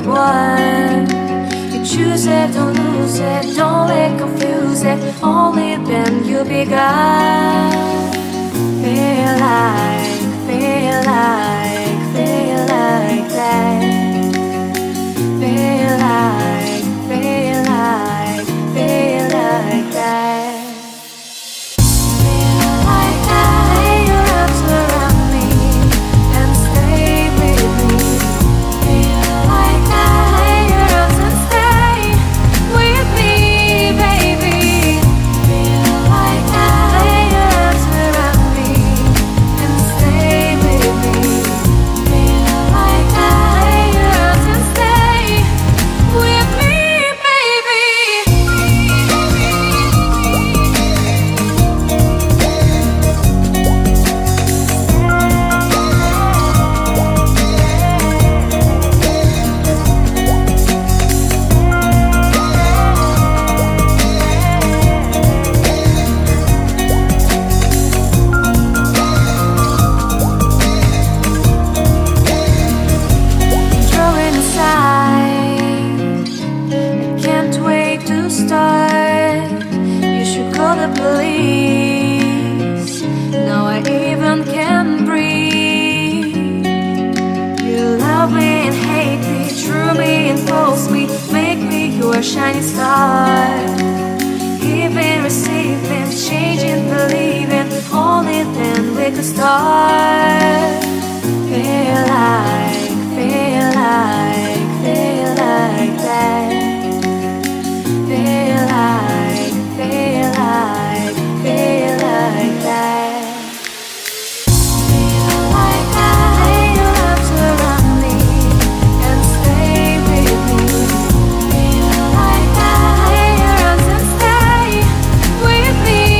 one. You choose it, don't lose it, don't let confuse it. Only then you begun. Feel like, feel like, feel like that. Feel like, feel like, feel like that. Shining star, giving, receiving, changing, believing. Only then we could start. Feel like, feel like, feel like that. Feel like, feel like, feel like that. With me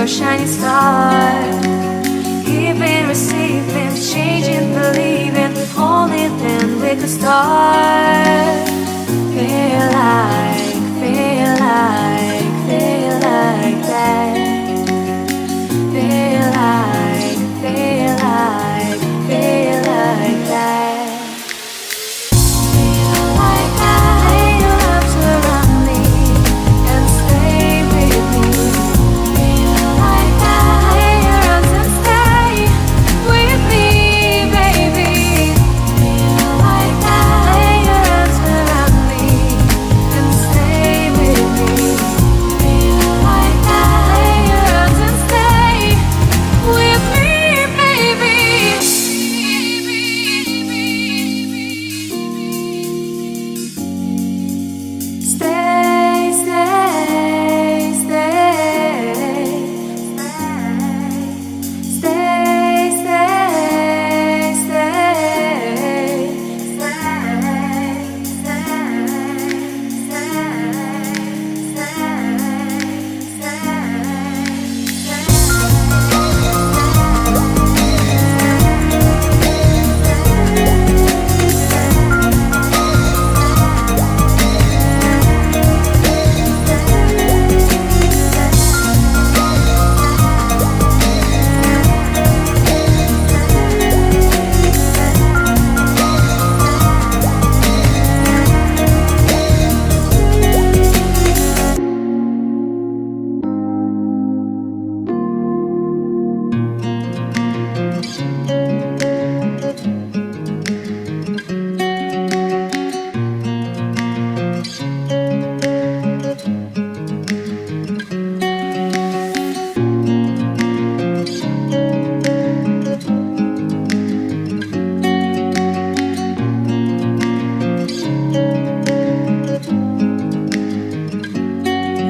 your shining star. Giving, receiving, changing, believing. Only then we could start. Feel like, feel like, feel like that. Feel like, feel like, feel like that. Feel like that. Lay your arms around me and stay with me. Feel like that. Lay your arms and stay with me, baby. Feel like that. Lay your arms around me and stay with me. Feel like that. Lay your arms and stay with me, baby. Stay, stay, stay, stay,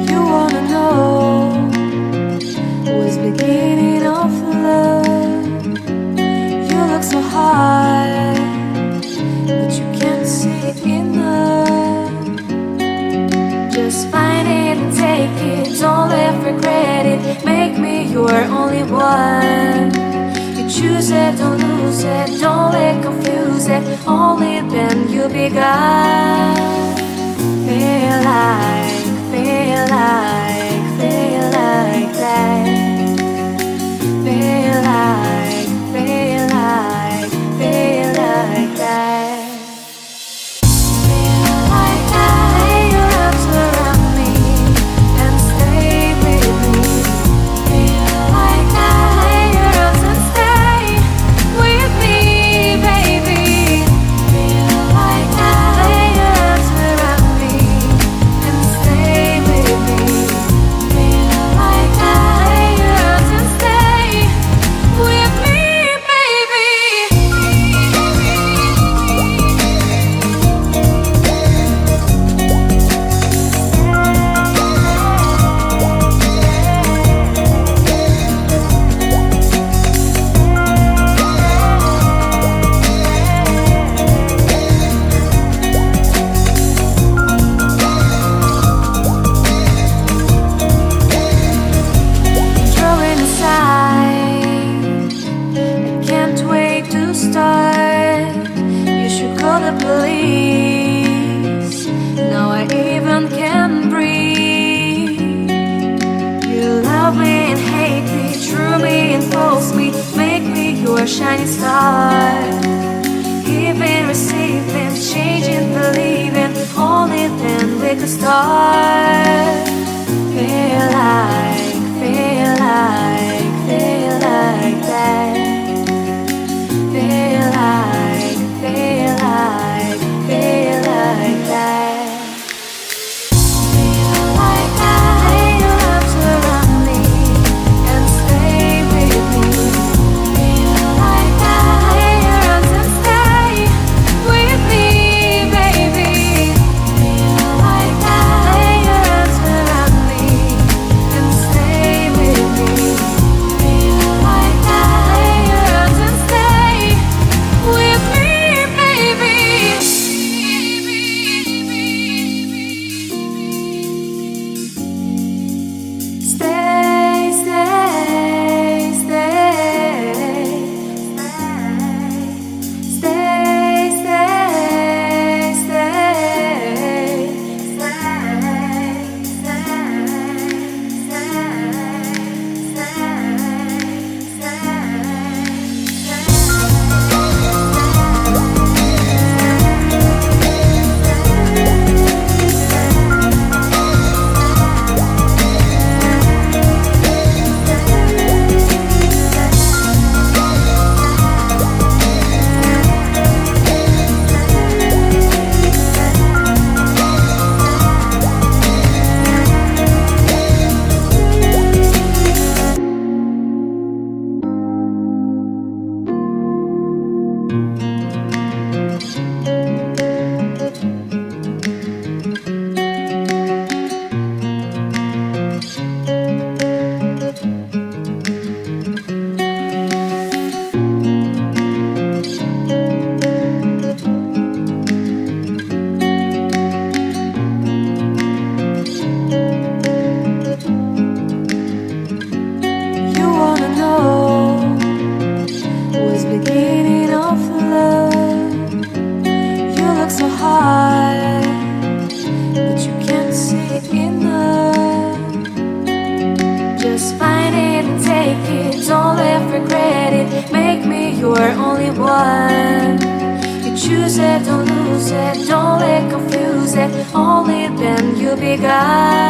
You wanna know what's beginning of love? You look so hard, but you can't see enough. Just find it and take it, don't let regret it. Make me your only one. You choose it, don't lose it, don't let confuse it. Only then you'll be gone. Feel like, feel like, feel like that. Feel like, feel like, feel like that. Feel like that. Lay your arms around me and stay with me. Feel like that. Lay your arms and stay with me, baby. Feel like that. Lay your arms around me and stay with me. Feel like that. Lay your arms and stay with me, baby. Drawing aside, I can't wait to start. You should call the police. Now I even can breathe. You love me and hate me, true me and false me. Make me your shining star. Giving, receiving, changing, believing. Only then we could start. Feel like, feel like, feel like that. Feel like, feel like, feel like that. Feel like that. Lay your arms around me and stay with me. Feel like that. Lay your arms and stay with me, baby. Feel like that. Lay your arms around lose it, don't let confuse it. Only then you be God.